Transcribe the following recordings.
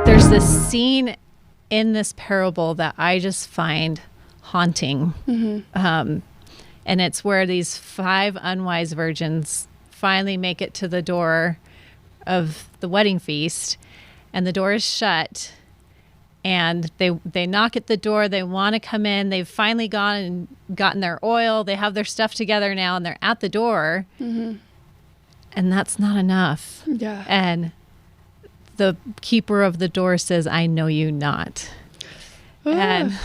There's this scene in this parable that I just find haunting. And it's where these 5 unwise virgins finally make it to the door of the wedding feast, and the door is shut, and they knock at the door. They want to come in. They've finally gone and gotten their oil. They have their stuff together now, and they're at the door. And that's not enough. Yeah. And the keeper of the door says, "I know you not." And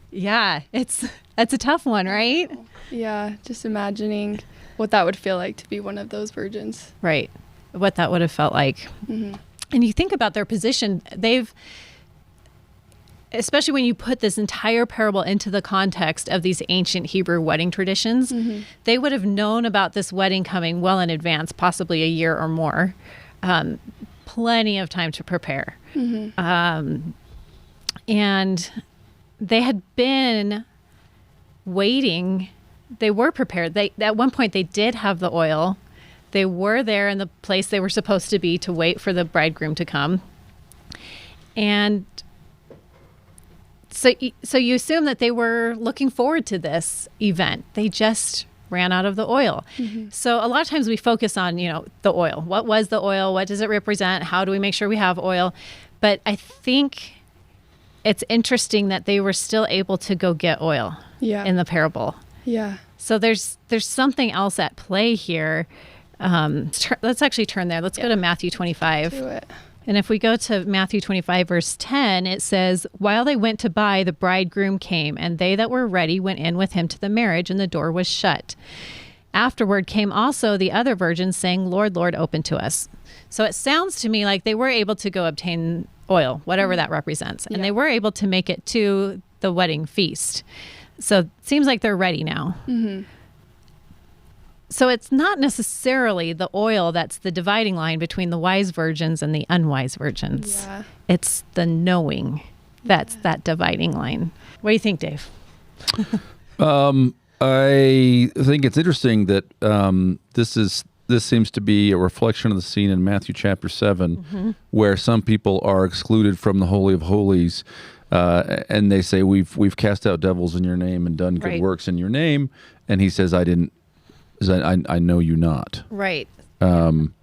yeah, that's a tough one, right? Yeah, just imagining what that would feel like to be one of those virgins. Right. What that would have felt like. And you think about their position, especially when you put this entire parable into the context of these ancient Hebrew wedding traditions, they would have known about this wedding coming well in advance, possibly a year or more. Plenty of time to prepare. And they had been waiting. They were prepared. At one point, they did have the oil. They were there in the place they were supposed to be to wait for the bridegroom to come. And so you assume that they were looking forward to this event. They just ran out of the oil. So a lot of times we focus on, the oil. What was the oil? What does it represent? How do we make sure we have oil? But I think it's interesting that they were still able to go get oil in the parable. Yeah. So there's something else at play here. Let's actually turn there. Let's go to Matthew 25. Do it. And if we go to Matthew 25, verse 10, it says, "While they went to buy, the bridegroom came, and they that were ready went in with him to the marriage, and the door was shut. Afterward came also the other virgins, saying, Lord, Lord, open to us." So it sounds to me like they were able to go obtain oil, whatever that represents. And they were able to make it to the wedding feast. So it seems like they're ready now. So it's not necessarily the oil that's the dividing line between the wise virgins and the unwise virgins. Yeah. It's the knowing that's that dividing line. What do you think, Dave? I think it's interesting that this seems to be a reflection of the scene in Matthew chapter 7, where some people are excluded from the Holy of Holies, and they say, "We've cast out devils in your name and done good works in your name," and he says, "I didn't. I know you not." Right. It's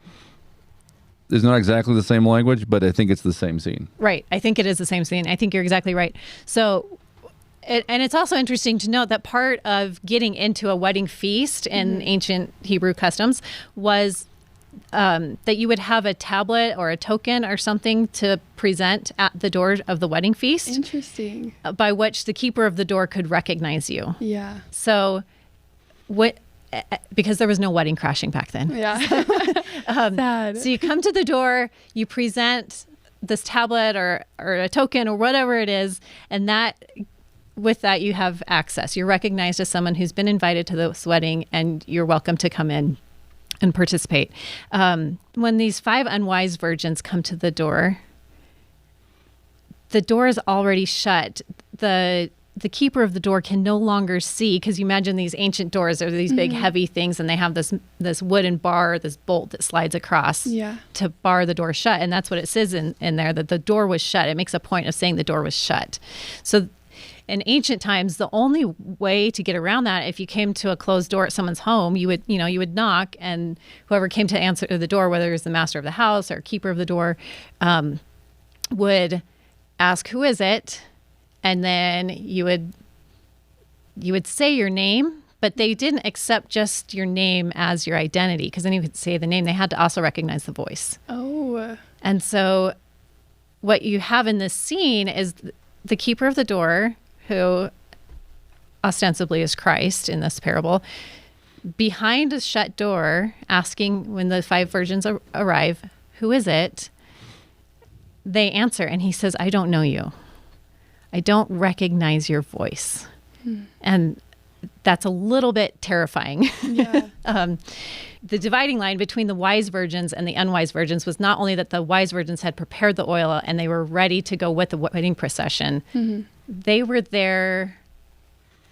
not exactly the same language, but I think it's the same scene. Right. I think it is the same scene. I think you're exactly right. So, and it's also interesting to note that part of getting into a wedding feast in ancient Hebrew customs was that you would have a tablet or a token or something to present at the door of the wedding feast. Interesting. By which the keeper of the door could recognize you. Yeah. So, because there was no wedding crashing back then. Yeah. Sad. So you come to the door, you present this tablet or a token or whatever it is, and with that you have access. You're recognized as someone who's been invited to this wedding, and you're welcome to come in and participate. When these 5 unwise virgins come to the door is already shut. The keeper of the door can no longer see, because you imagine these ancient doors are these big heavy things, and they have this wooden bar, this bolt that slides across to bar the door shut. And that's what it says in there, that the door was shut. It makes a point of saying the door was shut. So in ancient times, the only way to get around that, if you came to a closed door at someone's home, you would knock, and whoever came to answer the door, whether it was the master of the house or keeper of the door, would ask, "Who is it?" And then you would say your name, but they didn't accept just your name as your identity, because then you could say the name. They had to also recognize the voice. Oh. And so what you have in this scene is the keeper of the door, who ostensibly is Christ in this parable, behind a shut door, asking when the 5 virgins arrive, "Who is it?" They answer, and he says, "I don't know you. I don't recognize your voice." And that's a little bit terrifying. Yeah. The dividing line between the wise virgins and the unwise virgins was not only that the wise virgins had prepared the oil and they were ready to go with the wedding procession. They were there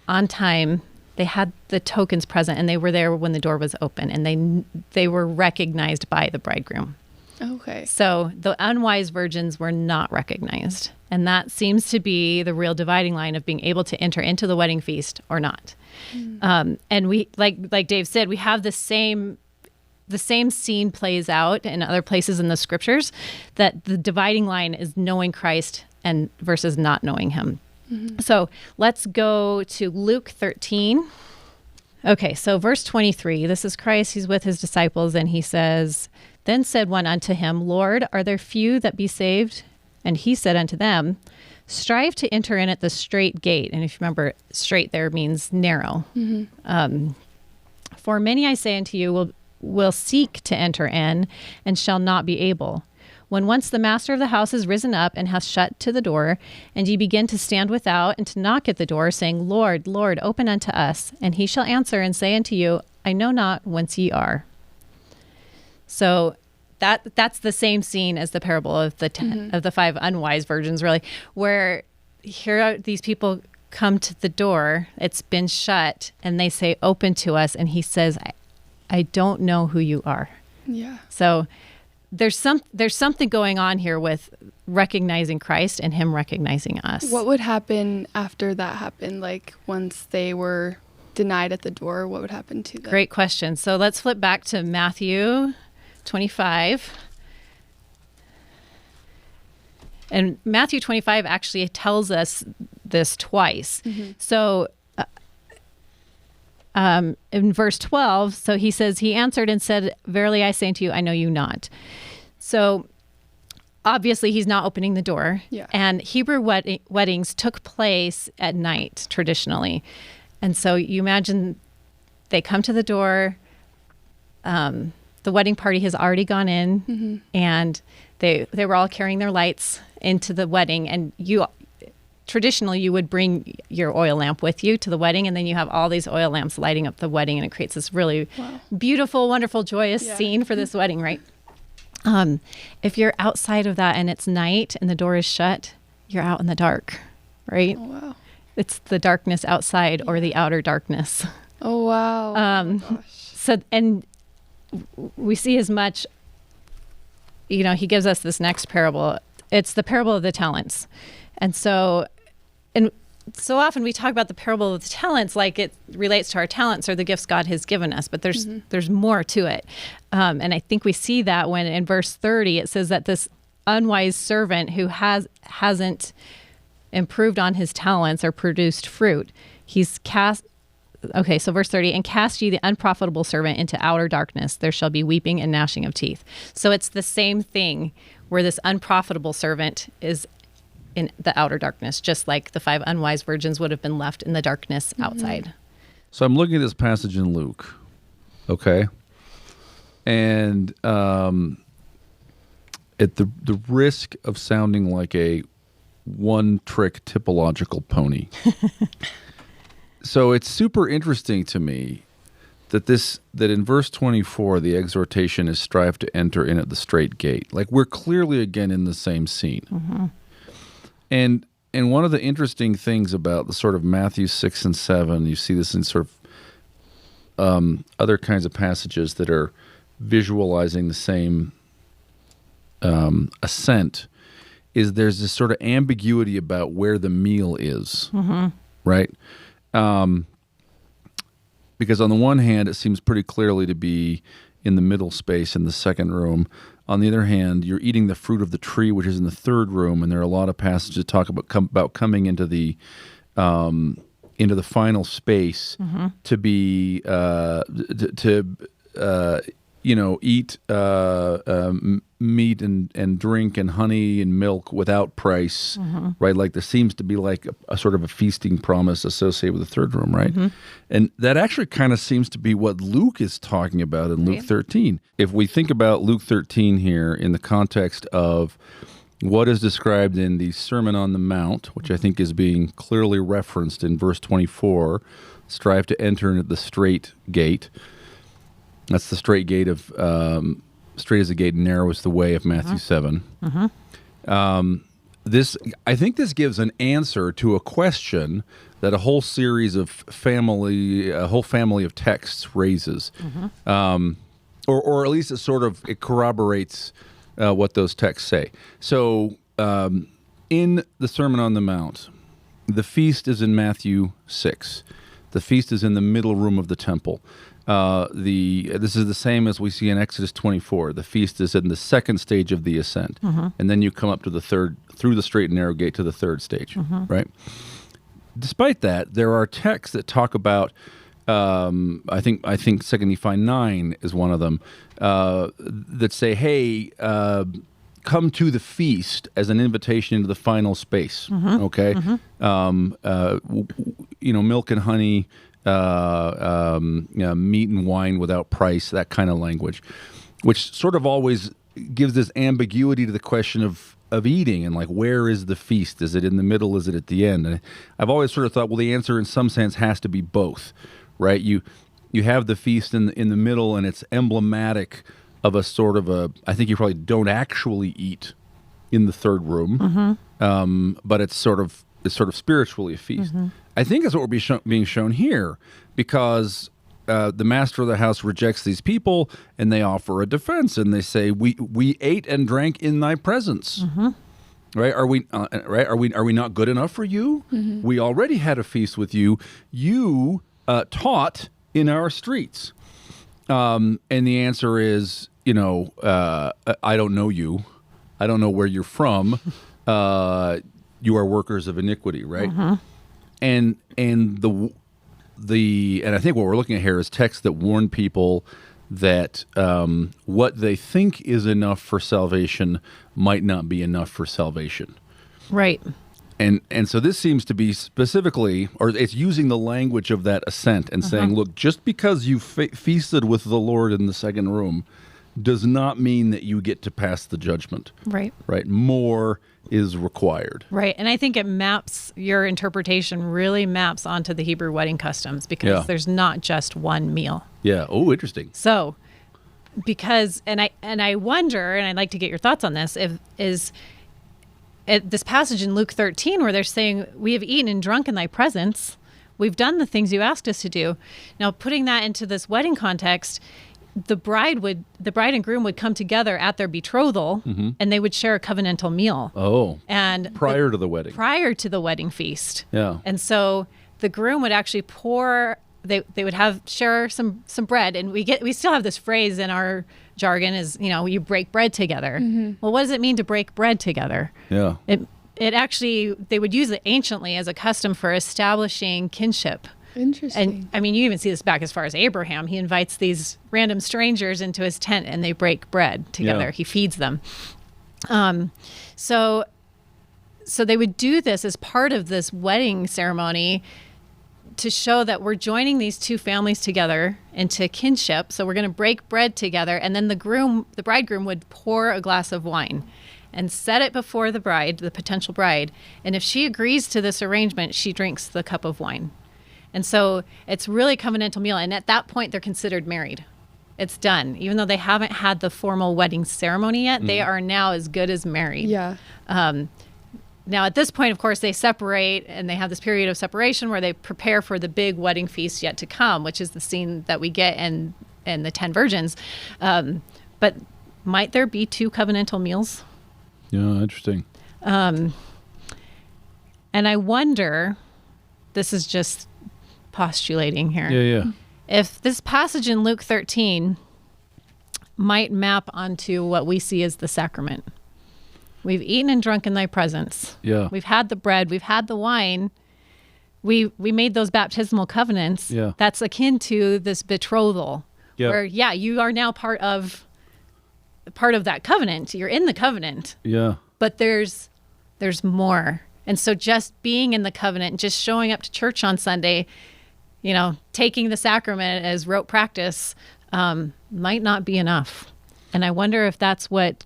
on time. They had the tokens present, and they were there when the door was open, and they were recognized by the bridegroom. Okay. So the unwise virgins were not recognized. And that seems to be the real dividing line of being able to enter into the wedding feast or not. And we, like Dave said, we have the same scene plays out in other places in the scriptures, that the dividing line is knowing Christ and versus not knowing him. So let's go to Luke 13. Okay, so verse 23, this is Christ. He's with his disciples, and he says, "Then said one unto him, Lord, are there few that be saved? And he said unto them, strive to enter in at the straight gate." And if you remember, straight there means narrow. "For many, I say unto you, will seek to enter in, and shall not be able. When once the master of the house is risen up and hath shut to the door, and ye begin to stand without and to knock at the door, saying, Lord, Lord, open unto us. And he shall answer and say unto you, I know not whence ye are." So that's the same scene as the parable of the 5 unwise virgins, really, where here are these people come to the door, it's been shut, and they say, open to us. And he says, I don't know who you are. Yeah. So there's something going on here with recognizing Christ and him recognizing us. What would happen after that happened? Like once they were denied at the door, what would happen to them? Great question. So let's flip back to Matthew 25. And Matthew 25 actually tells us this twice. So in verse 12, so he says, he answered and said, verily I say unto you, I know you not. So obviously he's not opening the door. Yeah. And Hebrew weddings took place at night traditionally. And so you imagine they come to the door, the wedding party has already gone in, and they were all carrying their lights into the wedding. And traditionally you would bring your oil lamp with you to the wedding, and then you have all these oil lamps lighting up the wedding, and it creates this really beautiful, wonderful, joyous scene for this wedding, right? If you're outside of that and it's night and the door is shut, you're out in the dark, right? Oh, wow. It's the darkness outside or the outer darkness. Oh, wow. Oh, gosh. So, and we see as much, he gives us this next parable. It's the parable of the talents. And so often we talk about the parable of the talents like it relates to our talents or the gifts God has given us, but there's more to it. And I think we see that when in verse 30, it says that this unwise servant who hasn't improved on his talents or produced fruit, he's cast. Okay, so verse 30, and cast ye the unprofitable servant into outer darkness. There shall be weeping and gnashing of teeth. So it's the same thing where this unprofitable servant is in the outer darkness, just like the 5 unwise virgins would have been left in the darkness outside. So I'm looking at this passage in Luke, okay? And at the risk of sounding like a one-trick typological pony, so it's super interesting to me that in verse 24, the exhortation is strive to enter in at the straight gate. Like we're clearly again in the same scene. And one of the interesting things about the sort of Matthew 6 and 7, you see this in sort of other kinds of passages that are visualizing the same ascent, is there's this sort of ambiguity about where the meal is, right? Because on the one hand, it seems pretty clearly to be in the middle space in the second room. On the other hand, you're eating the fruit of the tree, which is in the third room, and there are a lot of passages that talk about coming into the final space to be eat meat and drink and honey and milk without price, right? Like there seems to be like a sort of a feasting promise associated with the third room, right? And that actually kind of seems to be what Luke is talking about in Luke 13. If we think about Luke 13 here in the context of what is described in the Sermon on the Mount, which I think is being clearly referenced in verse 24, strive to enter into the straight gate. That's the straight gate of, straight is the gate, narrow is the way of Matthew 7. I think this gives an answer to a question that a whole family of texts raises. Or at least it corroborates what those texts say. So in the Sermon on the Mount, the feast is in Matthew 6. The feast is in the middle room of the temple. This is the same as we see in Exodus 24. The feast is in the second stage of the ascent, and then you come up to the third, through the straight and narrow gate to the third stage, right? Despite that, there are texts that talk about, I think 2 Nephi 9 is one of them, that say, hey, come to the feast as an invitation into the final space, okay? Milk and honey, meat and wine without price, that kind of language, which sort of always gives this ambiguity to the question of eating and like, where is the feast? Is it in the middle? Is it at the end? And I've always sort of thought, well, the answer in some sense has to be both, right? You have the feast in the middle, and it's emblematic of a sort of I think you probably don't actually eat in the third room, but it's sort of spiritually a feast. I think that's what we're being shown here, because the master of the house rejects these people, and they offer a defense, and they say, "We ate and drank in thy presence." Right? Are we not good enough for you? We already had a feast with you. You taught in our streets, and the answer is, I don't know you. I don't know where you're from. You are workers of iniquity, right? And I think what we're looking at here is texts that warn people that what they think is enough for salvation might not be enough for salvation. Right. And so this seems to be specifically, or it's using the language of that ascent and saying, look, just because you feasted with the Lord in the second room does not mean that you get to pass the judgment. Right. Right. More is required. Right. And I think your interpretation really maps onto the Hebrew wedding customs, because there's not just one meal. Yeah. Oh, interesting. So, because, and I wonder, and I'd like to get your thoughts on this, this passage in Luke 13 where they're saying, we have eaten and drunk in thy presence. We've done the things you asked us to do. Now, putting that into this wedding context, the bride and groom would come together at their betrothal, and they would share a covenantal meal. Oh, and prior to the wedding. Prior to the wedding feast. Yeah. And so the groom would actually they would share some bread, and we still have this phrase in our jargon is, you break bread together. Well, what does it mean to break bread together? Yeah. It actually, they would use it anciently as a custom for establishing kinship. Interesting. And I mean, you even see this back as far as Abraham. He invites these random strangers into his tent, and they break bread together. Yeah. He feeds them. So they would do this as part of this wedding ceremony to show that we're joining these two families together into kinship. So we're going to break bread together, and then the bridegroom would pour a glass of wine and set it before the bride, the potential bride. And if she agrees to this arrangement, she drinks the cup of wine. And so it's really a covenantal meal. And at that point, they're considered married. It's done. Even though they haven't had the formal wedding ceremony yet, they are now as good as married. Yeah. Now, at this point, of course, they separate, and they have this period of separation where they prepare for the big wedding feast yet to come, which is the scene that we get in the 10 virgins. But might there be 2 covenantal meals? Yeah, interesting. And I wonder, this is just postulating here. Yeah. If this passage in Luke 13 might map onto what we see as the sacrament. We've eaten and drunk in thy presence. Yeah. We've had the bread. We've had the wine. We made those baptismal covenants. Yeah. That's akin to this betrothal. Yeah. Where, you are now part of that covenant. You're in the covenant. Yeah. But there's more. And so just being in the covenant, just showing up to church on Sunday, taking the sacrament as rote practice, might not be enough. And I wonder if that's what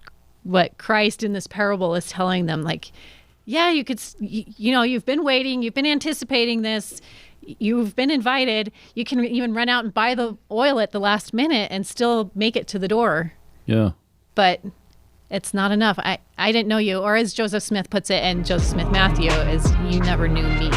Christ in this parable is telling them. Like, you could, you've been waiting, you've been anticipating this, you've been invited, you can even run out and buy the oil at the last minute and still make it to the door. Yeah. But it's not enough. I didn't know you, or as Joseph Smith puts it, and Joseph Smith Matthew is, you never knew me.